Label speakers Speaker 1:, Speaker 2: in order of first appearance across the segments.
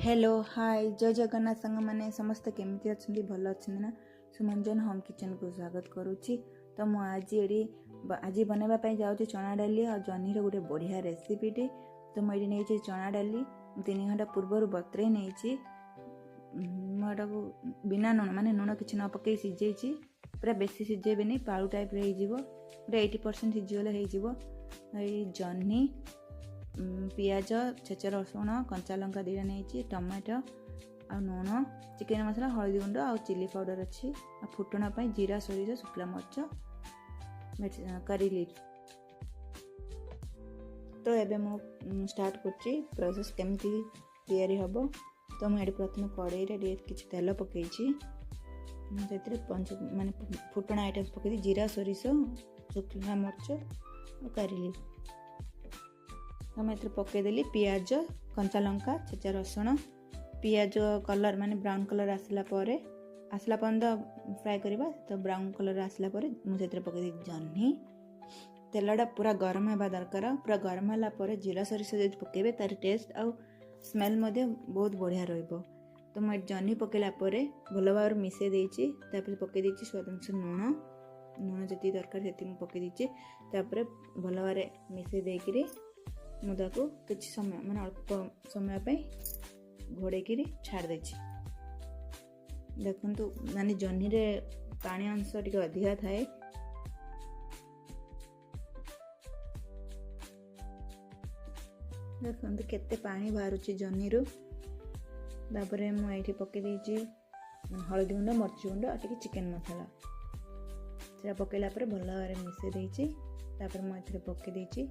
Speaker 1: Hello hi जय जगन्नाथ सांग मैंने समस्ते केमती अच्छे भल अच्छे ना सुमंजन होम किचन को स्वागत करुच्ची। तो मुझे आज बनवाई जाऊँ चना डाली और जह्नी गोटे बढ़िया रेसिपीटे। तो मुझे नहीं चना डाली 3 घंटा पूर्व बतरे नहीं मुझे बिना लुण माने लुण कि न पकई सीझे पूरा बेसी सीझेबे पालू टाइप पूरा 80% सीझीगले जह्नी पियाज छेचा रसुण कंचा लंका 2टा नहीं टमाटो आ लुण चिकेन मसला हल्दी गुंड आ चिली पाउडर अच्छी आ फुटण जीरा सोरिष शुक्ला मर्च करी लीफ। तो एबे मु स्टार्ट करछि प्रोसेस केमती तैयारी हबो। तो मुझे प्रथम कड़ाई रे किछि तेल पकईछि माने फुटण आइटम्स पकई जीरा सोरिष शुक्ला मर्च और करी लीफ। तो मैं पकईदेली पियाज कंचा लंका छेचा रसुण पियाज कलर माने ब्राउन कलर आसला पर्यंत फ्राए करवा। तो ब्राउन कलर आसला मुझे पकईदी जह्नी तेलटा पूरा गरम होगा दरकार। पूरा गरम है जीरा सोरिष पकईबे तार टेस्ट आउ स्मेल बहुत बढ़िया रहिबो। तो मैं जह्नी पकईला भल भाव मिसई देछि पकई देछि स्वाद अनुसार लुण जी दरकार से पकई देछि भल भाव मिसई देकरी मुझे किसी समय मैंने अल्प समय पे घोड़े छाड़ देछि। देखंतु माने जह्नी रे पानी अंश टिके अधिका थाए। देखंतु केते पानी बाहरुछि जह्नी रु। तापरे मु एठी पके देछि हल्दी गुंड मर्ची गुंड और टिके चिकेन मसाला से पकेला पर भल भाव मिसई देछि। तापर मु एथरे पके देछि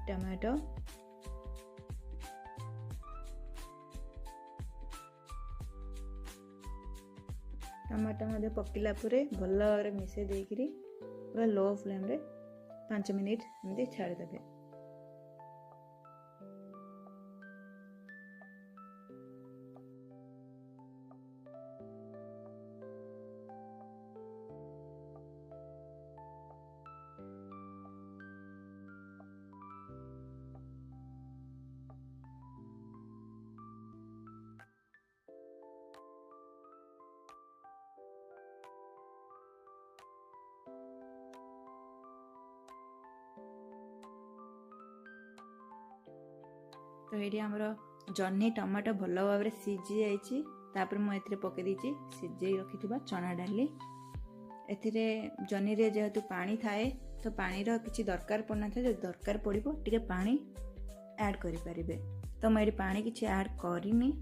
Speaker 1: टमाटो पकला भल भाव मिसई देकरी पूरा लो फ्लेम रे 5 मिनिट एमती छाड़देवे। तो ये आमर जह्नी टमाटो भल भाव सीझी जापर मुझे पकई देछि सीझे रखि चना डाली। एथिरे जह्नी रे जेहेतु पानी थाए तो पानी रो किछि दरकार पड़ना था। जो दरकार पड़िबो टिके पानी ऐड करि परिबे। तो मैं पानी किछि ऐड करिनी।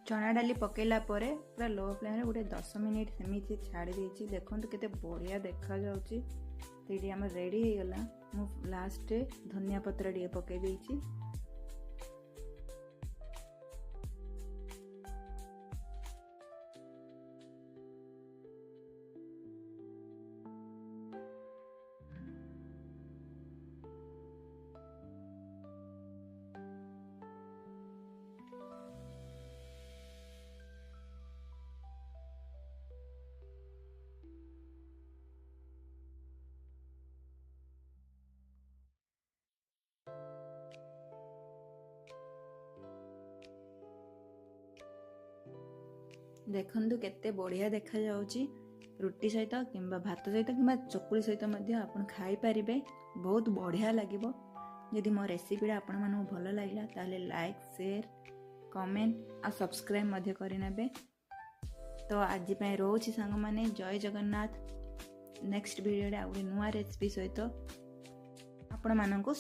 Speaker 1: चना डाली पकेला पूरा लो फ्लेम गोटे 10 मिनिट सेमती छाड़ी देछि। देखंतु केते बढ़िया देखा जाउछि। तो ये आम रेडी हो गला। मु लास्ट धनिया पत्र टिके पके देछि। देखंतु केते बढ़िया देखा जाउछि। रुटी सहित किंबा भात सहित किंबा चकुली सहित आपण खाई परिबे। बहुत बढ़िया लागिबो। यदि मो रेसिपीटा आपण मानू भल लागिला ताले लाइक शेयर कमेंट आ सब्सक्राइब मध्य करि नेबे। तो आज पय रोछि संग माने जय जगन्नाथ। नेक्स्ट वीडियो रे आ नुआ रेसिपी सहित आपण मानू